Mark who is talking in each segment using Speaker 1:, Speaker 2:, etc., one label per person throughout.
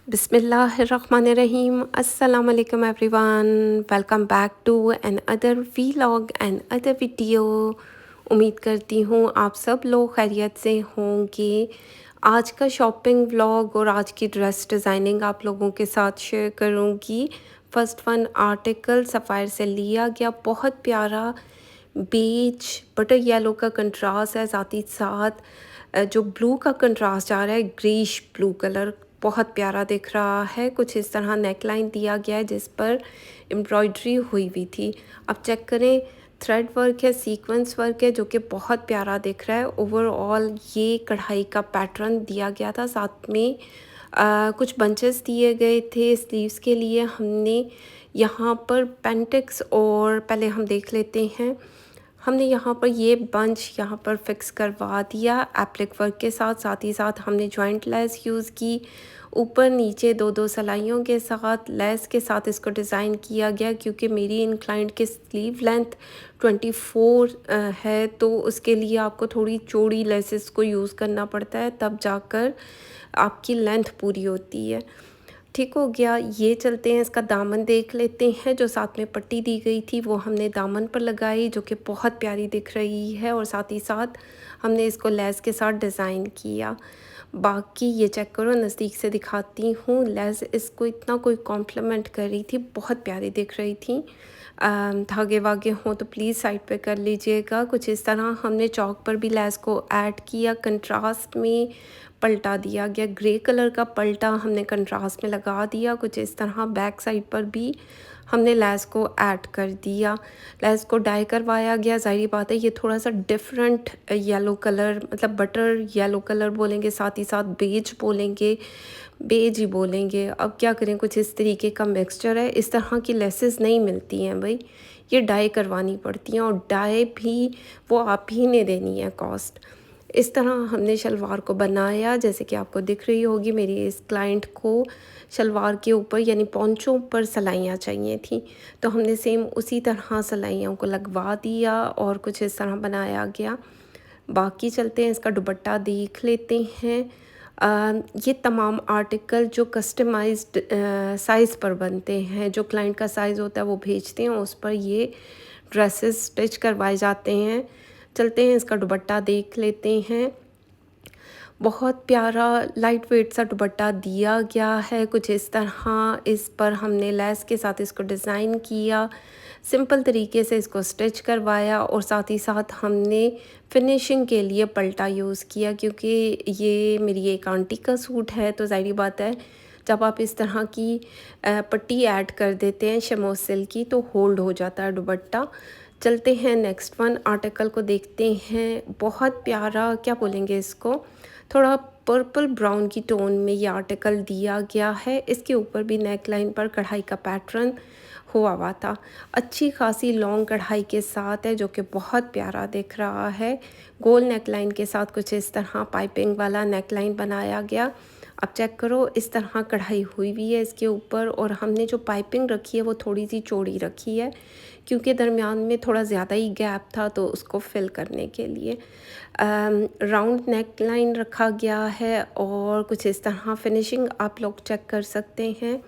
Speaker 1: बिस्मिल्लाहिर्रहमानिर्रहीम अस्सलाम वालेकुम everyone. Welcome back to another vlog and other video. उम्मीद करती हूँ आप सब लोग खैरियत से होंगे। आज का शॉपिंग व्लॉग और आज की ड्रेस डिज़ाइनिंग आप लोगों के साथ शेयर करूँगी। फर्स्ट वन आर्टिकल सफ़ायर से लिया गया, बहुत प्यारा बेज बटर येलो का कंट्रास्ट है, साथ ही साथ जो ब्लू का कंट्रास्ट आ रहा है ग्रीश ब्लू कलर, बहुत प्यारा दिख रहा है। कुछ इस तरह नेक लाइन दिया गया है जिस पर एम्ब्रॉयडरी हुई हुई थी। अब चेक करें, थ्रेड वर्क है, सीक्वेंस वर्क है जो कि बहुत प्यारा दिख रहा है। ओवरऑल ये कढ़ाई का पैटर्न दिया गया था, साथ में कुछ बंचेस दिए गए थे स्लीव्स के लिए। हमने यहाँ पर पेंटेक्स और पहले हम देख लेते हैं, हमने यहाँ पर ये बंच यहाँ पर फिक्स करवा दिया एप्लिक वर्क के साथ। साथ ही साथ हमने जॉइंट लेस यूज़ की, ऊपर नीचे दो दो सिलाइयों के साथ लेस के साथ इसको डिज़ाइन किया गया। क्योंकि मेरी इन क्लाइंट की स्लीव लेंथ 24 है, तो उसके लिए आपको थोड़ी चौड़ी लेसेस को यूज़ करना पड़ता है, तब जाकर आपकी लेंथ पूरी होती है। ठीक हो गया। ये चलते हैं, इसका दामन देख लेते हैं। जो साथ में पट्टी दी गई थी वो हमने दामन पर लगाई, जो कि बहुत प्यारी दिख रही है, और साथ ही साथ हमने इसको लेस के साथ डिज़ाइन किया। बाकी ये चेक करो, नज़दीक से दिखाती हूँ। लेस इसको इतना कोई कॉम्प्लीमेंट कर रही थी, बहुत प्यारी दिख रही थी। धागे वागे हों तो प्लीज़ साइड पे कर लीजिएगा। कुछ इस तरह हमने चौक पर भी लेस को ऐड किया, कंट्रास्ट में पलटा दिया गया, ग्रे कलर का पलटा हमने कंट्रास्ट में लगा दिया। कुछ इस तरह बैक साइड पर भी हमने लेस को ऐड कर दिया। लेस को डाई करवाया गया। ज़ाहिर बात है ये थोड़ा सा डिफरेंट येलो कलर, मतलब बटर येलो कलर बोलेंगे, साथ ही साथ बेज बोलेंगे, बेज ही बोलेंगे। अब क्या करें, कुछ इस तरीके का मिक्सचर है। इस तरह की लेसेस नहीं मिलती हैं भाई, ये डाई करवानी पड़ती हैं, और डाई भी वो आप ही ने देनी है कॉस्ट। इस तरह हमने शलवार को बनाया, जैसे कि आपको दिख रही होगी। मेरी इस क्लाइंट को शलवार के ऊपर यानी पौंचों पर सिलाइयाँ चाहिए थी, तो हमने सेम उसी तरह सिलाइयों को लगवा दिया और कुछ इस तरह बनाया गया। बाकी चलते हैं, इसका दुपट्टा देख लेते हैं। ये तमाम आर्टिकल जो कस्टमाइज्ड साइज़ पर बनते हैं, जो क्लाइंट का साइज़ होता है वो भेजते हैं, उस पर ये ड्रेसेस स्टिच करवाए जाते हैं। चलते हैं, इसका दुपट्टा देख लेते हैं। बहुत प्यारा लाइट वेट सा दुपट्टा दिया गया है। कुछ इस तरह इस पर हमने लेस के साथ इसको डिज़ाइन किया, सिंपल तरीके से इसको स्टिच करवाया, और साथ ही साथ हमने फिनिशिंग के लिए पल्टा यूज़ किया। क्योंकि ये मेरी एक आंटी का सूट है, तो ज़ाहिर बात है जब आप इस तरह की पट्टी ऐड कर देते हैं शमो सिल्क की, तो होल्ड हो जाता है दुपट्टा। चलते हैं नेक्स्ट वन आर्टिकल को देखते हैं। बहुत प्यारा, क्या बोलेंगे इसको, थोड़ा पर्पल ब्राउन की टोन में ये आर्टिकल दिया गया है। इसके ऊपर भी नेक लाइन पर कढ़ाई का पैटर्न हुआ था, अच्छी खासी लॉन्ग कढ़ाई के साथ है, जो कि बहुत प्यारा दिख रहा है। गोल नेक लाइन के साथ कुछ इस तरह पाइपिंग वाला नेक लाइन बनाया गया। अब चेक करो, इस तरह कढ़ाई हुई हुई है इसके ऊपर, और हमने जो पाइपिंग रखी है वो थोड़ी सी चौड़ी रखी है, क्योंकि दरमियान में थोड़ा ज़्यादा ही गैप था, तो उसको फिल करने के लिए राउंड नेक लाइन रखा गया है। और कुछ इस तरह फिनिशिंग आप लोग चेक कर सकते हैं।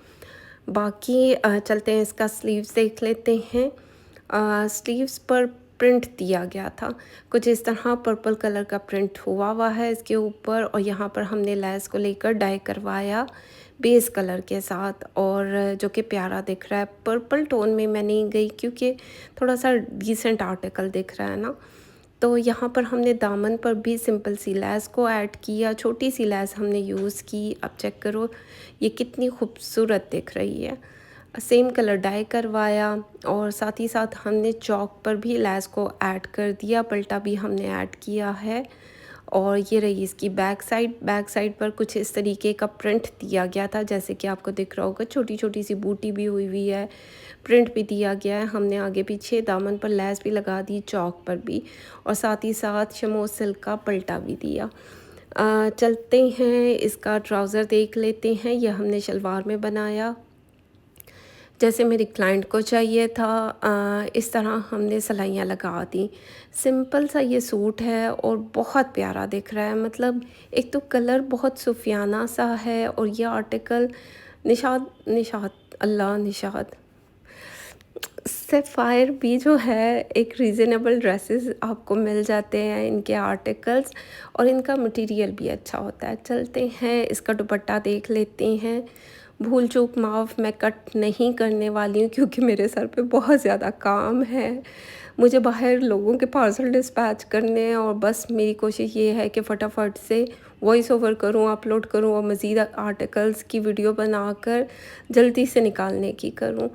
Speaker 1: बाकी चलते हैं, इसका स्लीव्स देख लेते हैं। स्लीव्स पर प्रिंट दिया गया था, कुछ इस तरह पर्पल कलर का प्रिंट हुआ है इसके ऊपर, और यहाँ पर हमने लेस को लेकर डाई करवाया बेस कलर के साथ, और जो कि प्यारा दिख रहा है। पर्पल टोन में मैं नहीं गई क्योंकि थोड़ा सा डिसेंट आर्टिकल दिख रहा है ना। तो यहाँ पर हमने दामन पर भी सिंपल सी लेस को ऐड किया, छोटी सी लेस हमने यूज़ की। अब चेक करो ये कितनी खूबसूरत दिख रही है। सेम कलर डाई करवाया, और साथ ही साथ हमने चौक पर भी लेस को ऐड कर दिया, पल्टा भी हमने ऐड किया है। और ये रही इसकी बैक साइड। बैक साइड पर कुछ इस तरीके का प्रिंट दिया गया था, जैसे कि आपको दिख रहा होगा, छोटी छोटी सी बूटी भी हुई हुई है, प्रिंट भी दिया गया है। हमने आगे पीछे दामन पर लेस भी लगा दी, चौक पर भी, और साथ ही साथ शमो सिल्क का पल्टा भी दिया। चलते हैं, इसका ट्राउज़र देख लेते हैं। यह हमने शलवार में बनाया। जैसे मेरी क्लाइंट को चाहिए था इस तरह हमने सिलाइयाँ लगा दी। सिंपल सा ये सूट है और बहुत प्यारा दिख रहा है। मतलब एक तो कलर बहुत सूफियाना सा है और ये आर्टिकल निशात निशात अल्लाह निशात सैफ़ायर भी जो है एक रीज़नेबल ड्रेसेस आपको मिल जाते हैं इनके आर्टिकल्स, और इनका मटेरियल भी अच्छा होता है। चलते हैं इसका दुपट्टा देख लेते हैं। भूल चूक माफ़, मैं कट नहीं करने वाली हूँ क्योंकि मेरे सर पे बहुत ज़्यादा काम है। मुझे बाहर लोगों के पार्सल डिस्पैच करने हैं और बस मेरी कोशिश ये है कि फटाफट से वॉइस ओवर करूँ, अपलोड करूँ और मज़ीद आर्टिकल्स की वीडियो बनाकर जल्दी से निकालने की करूँ।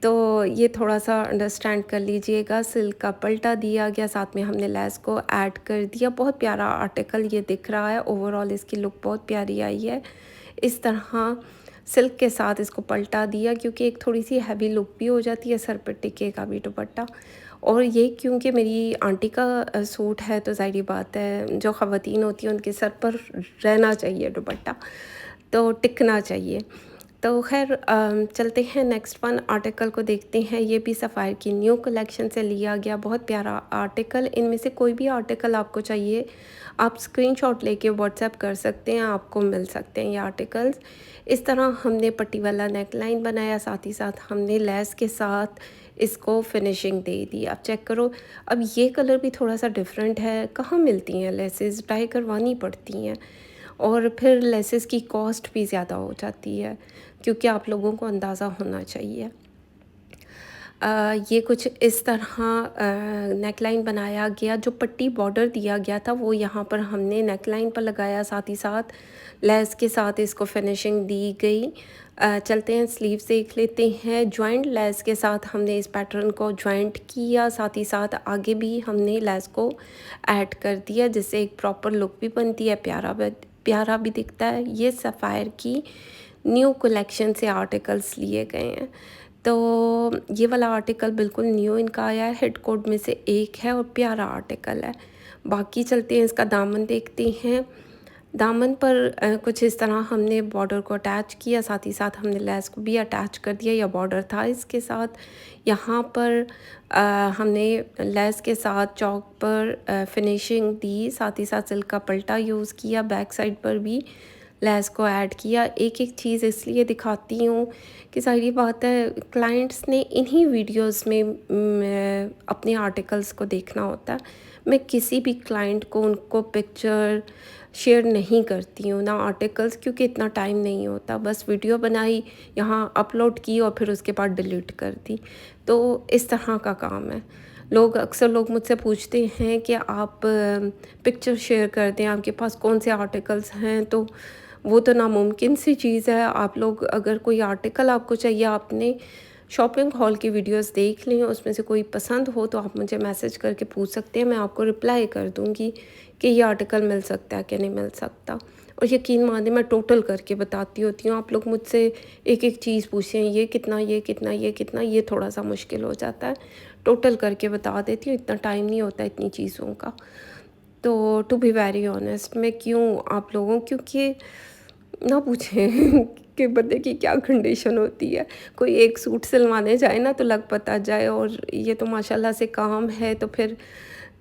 Speaker 1: तो ये थोड़ा-सा अंडरस्टैंड कर लीजिएगा। सिल्क का पल्टा दिया गया, साथ में हमने लेस को ऐड कर दिया। बहुत प्यारा आर्टिकल ये दिख रहा है। ओवरऑल इसकी लुक बहुत प्यारी आई है। इस तरह सिल्क के साथ इसको पलटा दिया क्योंकि एक थोड़ी-सी हैवी लुक भी हो जाती है, सर पे टिकेगा भी दुपट्टा। और ये क्योंकि मेरी आंटी का सूट है तो ज़ाहिर-सी बात है जो ख़वातीन होती हैं उनके सर पर रहना चाहिए दुपट्टा, तो टिकना चाहिए। तो ख़ैर चलते हैं नेक्स्ट वन आर्टिकल को देखते हैं। ये भी सफ़ायर की न्यू कलेक्शन से लिया गया बहुत प्यारा आर्टिकल। इनमें से कोई भी आर्टिकल आपको चाहिए आप स्क्रीनशॉट लेके व्हाट्सएप कर सकते हैं, आपको मिल सकते हैं ये आर्टिकल्स। इस तरह हमने पट्टी वाला नेक लाइन बनाया, साथ ही साथ हमने लेस के साथ इसको फिनिशिंग दे दी। आप चेक करो, अब ये कलर भी थोड़ा सा डिफरेंट है। कहाँ मिलती हैं लेसेस, डाई करवानी पड़ती हैं और फिर लेसेस की कॉस्ट भी ज़्यादा हो जाती है क्योंकि आप लोगों को अंदाज़ा होना चाहिए। ये कुछ इस तरह नेकलाइन बनाया गया। जो पट्टी बॉर्डर दिया गया था वो यहाँ पर हमने नेकलाइन पर लगाया, साथ ही साथ लेस के साथ इसको फिनिशिंग दी गई। चलते हैं स्लीव्स देख लेते हैं। जॉइंट लेस के साथ हमने इस पैटर्न को जॉइंट किया, साथ ही साथ आगे भी हमने लेस को ऐड कर दिया जिससे एक प्रॉपर लुक भी बनती है, प्यारा भी दिखता है। ये सफ़ायर की न्यू कलेक्शन से आर्टिकल्स लिए गए हैं। तो ये वाला आर्टिकल बिल्कुल न्यू इनका आया है, हिट कोड में से एक है और प्यारा आर्टिकल है। बाकी चलते हैं इसका दामन देखते हैं। दामन पर कुछ इस तरह हमने बॉर्डर को अटैच किया, साथ ही साथ हमने लेस को भी अटैच कर दिया। या बॉर्डर था इसके साथ, यहाँ पर हमने लेस के साथ चौक पर फिनिशिंग दी, साथ ही साथ सिल्क का पल्टा यूज़ किया। बैक साइड पर भी लेस को ऐड किया। एक एक चीज़ इसलिए दिखाती हूँ कि सारी बात है क्लाइंट्स ने इन्हीं वीडियोस में अपने आर्टिकल्स को देखना होता है। मैं किसी भी क्लाइंट को उनको पिक्चर शेयर नहीं करती हूँ ना आर्टिकल्स, क्योंकि इतना टाइम नहीं होता। बस वीडियो बनाई, यहाँ अपलोड की और फिर उसके बाद डिलीट कर दी। तो इस तरह का काम है। अक्सर लोग मुझसे पूछते हैं कि आप पिक्चर शेयर कर दें, आपके पास कौन से आर्टिकल्स हैं, तो वो तो नामुमकिन सी चीज़ है। आप लोग अगर कोई आर्टिकल आपको चाहिए, आपने शॉपिंग हॉल की वीडियोस देख लें, उसमें से कोई पसंद हो तो आप मुझे मैसेज करके पूछ सकते हैं। मैं आपको रिप्लाई कर दूँगी कि ये आर्टिकल मिल सकता है कि नहीं मिल सकता। और यकीन मानिए मैं टोटल करके बताती होती हूँ। आप लोग मुझसे एक एक चीज़ पूछें, ये कितना, ये कितना, ये कितना, ये थोड़ा सा मुश्किल हो जाता है। टोटल करके बता देती हूँ, इतना टाइम नहीं होता इतनी चीज़ों का। तो टू बी वेरी ऑनेस्ट, मैं क्यों आप लोगों, क्योंकि ना पूछें कि बंदे की क्या कंडीशन होती है। कोई एक सूट सिलवाने जाए ना तो लग पता जाए, और ये तो माशाल्लाह से काम है तो फिर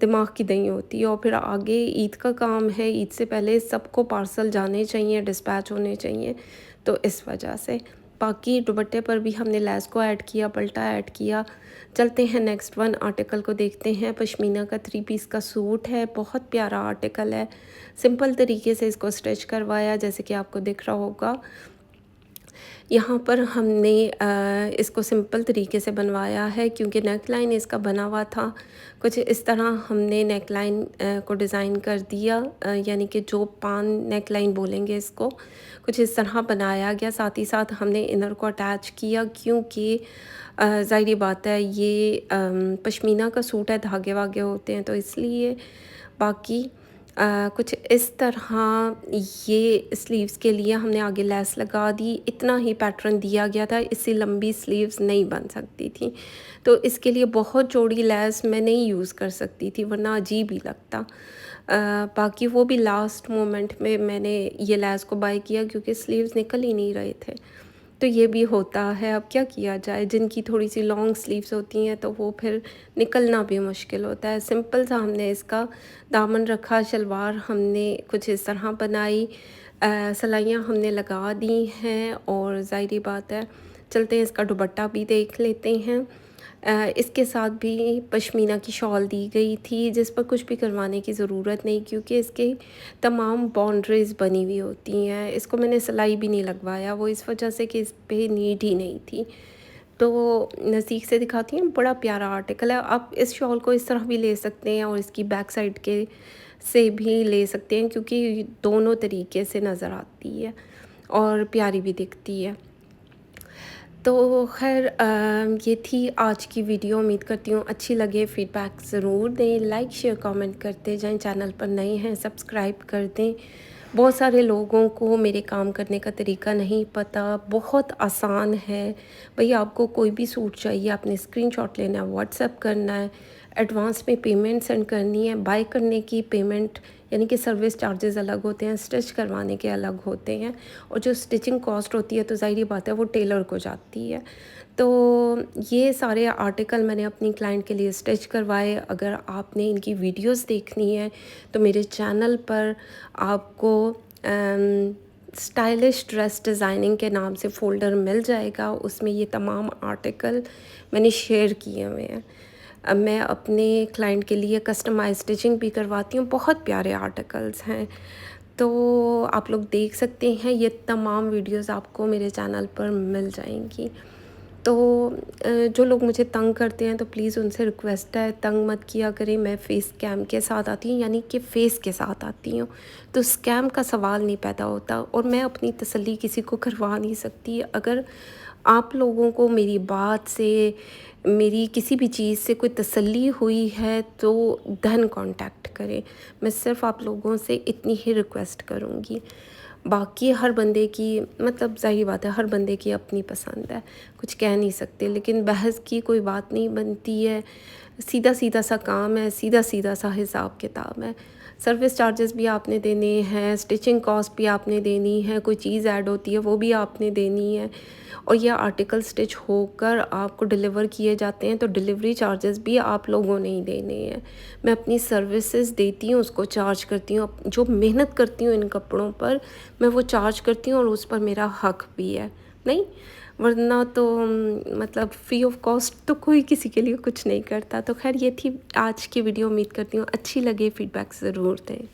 Speaker 1: दिमाग की दही होती है। और फिर आगे ईद का काम है, ईद से पहले सबको पार्सल जाने चाहिए, डिस्पैच होने चाहिए, तो इस वजह से। बाकी दुपट्टे पर भी हमने लेस को ऐड किया, पल्टा ऐड किया। चलते हैं नेक्स्ट वन आर्टिकल को देखते हैं। पश्मीना का 3 पीस का सूट है, बहुत प्यारा आर्टिकल है। सिंपल तरीके से इसको स्टिच करवाया जैसे कि आपको दिख रहा होगा। यहाँ पर हमने इसको सिंपल तरीके से बनवाया है क्योंकि नेक लाइन इसका बना हुआ था। कुछ इस तरह हमने नेक लाइन को डिज़ाइन कर दिया, यानी कि जो पान नेक लाइन बोलेंगे इसको, कुछ इस तरह बनाया गया। साथ ही साथ हमने इनर को अटैच किया क्योंकि ज़ाहिर बात है ये पश्मीना का सूट है, धागे वागे होते हैं तो इसलिए। बाकी कुछ इस तरह ये स्लीव्स के लिए हमने आगे लेस लगा दी। इतना ही पैटर्न दिया गया था, इससे लंबी स्लीव्स नहीं बन सकती थी, तो इसके लिए बहुत चौड़ी लेस मैं नहीं यूज़ कर सकती थी वरना अजीब ही लगता। बाकी वो भी लास्ट मोमेंट में मैंने ये लेस को बाय किया क्योंकि स्लीव्स निकल ही नहीं रहे थे। तो ये भी होता है, अब क्या किया जाए। जिनकी थोड़ी सी लॉन्ग स्लीव्स होती हैं तो वो फिर निकलना भी मुश्किल होता है। सिंपल सा हमने इसका दामन रखा, शलवार हमने कुछ इस तरह बनाई, सिलाइयाँ हमने लगा दी हैं और ज़ाहिर बात है चलते हैं इसका दुपट्टा भी देख लेते हैं। इसके साथ भी पश्मीना की शॉल दी गई थी जिस पर कुछ भी करवाने की ज़रूरत नहीं, क्योंकि इसके तमाम बाउंड्रीज़ बनी हुई होती हैं। इसको मैंने सिलाई भी नहीं लगवाया, वो इस वजह से कि इस पे नीड ही नहीं थी। तो नज़दीक से दिखाती हूँ, बड़ा प्यारा आर्टिकल है। आप इस शॉल को इस तरह भी ले सकते हैं और इसकी बैक साइड के से भी ले सकते हैं, क्योंकि दोनों तरीके से नज़र आती है और प्यारी भी दिखती है। तो ख़ैर ये थी आज की वीडियो। उम्मीद करती हूँ अच्छी लगे। फ़ीडबैक ज़रूर दें, लाइक शेयर कमेंट करते जाएँ। चैनल पर नए हैं सब्सक्राइब कर दें। बहुत सारे लोगों को मेरे काम करने का तरीका नहीं पता, बहुत आसान है। भई आपको कोई भी सूट चाहिए, आपने स्क्रीनशॉट लेना है, व्हाट्सएप करना है, एडवांस में पेमेंट सेंड करनी है, बाय करने की पेमेंट यानी कि सर्विस चार्जेस अलग होते हैं, स्टिच करवाने के अलग होते हैं, और जो स्टिचिंग कॉस्ट होती है तो ज़ाहिर सी बात है वो टेलर को जाती है। तो ये सारे आर्टिकल मैंने अपनी क्लाइंट के लिए स्टिच करवाए। अगर आपने इनकी वीडियोस देखनी है तो मेरे चैनल पर आपको स्टाइलिश ड्रेस डिज़ाइनिंग के नाम से फ़ोल्डर मिल जाएगा। उसमें ये तमाम आर्टिकल मैंने शेयर किए हुए हैं। अब मैं अपने क्लाइंट के लिए कस्टमाइज़ स्टिचिंग भी करवाती हूँ। बहुत प्यारे आर्टिकल्स हैं, तो आप लोग देख सकते हैं। ये तमाम वीडियोस आपको मेरे चैनल पर मिल जाएंगी। तो जो लोग मुझे तंग करते हैं तो प्लीज़ उनसे रिक्वेस्ट है, तंग मत किया करें। मैं फ़ेस कैम के साथ आती हूँ, यानी कि फ़ेस के साथ आती हूँ, तो स्कैम का सवाल नहीं पैदा होता और मैं अपनी तसल्ली किसी को करवा नहीं सकती। अगर आप लोगों को मेरी बात से, मेरी किसी भी चीज़ से कोई तसल्ली हुई है तो देन कॉन्टैक्ट करें। मैं सिर्फ़ आप लोगों से इतनी ही रिक्वेस्ट करूँगी। बाकी हर बंदे की, मतलब ज़ाहिर बात है हर बंदे की अपनी पसंद है, कुछ कह नहीं सकते, लेकिन बहस की कोई बात नहीं बनती है। सीधा सीधा सा काम है, सीधा सीधा सा हिसाब किताब है। सर्विस चार्जेस भी आपने देने हैं, स्टिचिंग कॉस्ट भी आपने देनी है, कोई चीज़ ऐड होती है वो भी आपने देनी है, और ये आर्टिकल स्टिच होकर आपको डिलीवर किए जाते हैं तो डिलीवरी चार्जेस भी आप लोगों ने ही देने हैं। मैं अपनी सर्विसेज देती हूँ, उसको चार्ज करती हूँ। जो मेहनत करती हूँ इन कपड़ों पर मैं वो चार्ज करती हूँ और उस पर मेरा हक भी है, नहीं वरना तो मतलब फ्री ऑफ कॉस्ट तो कोई किसी के लिए कुछ नहीं करता। तो खैर ये थी आज की वीडियो। उम्मीद करती हूँ अच्छी लगे। फ़ीडबैक ज़रूर दें।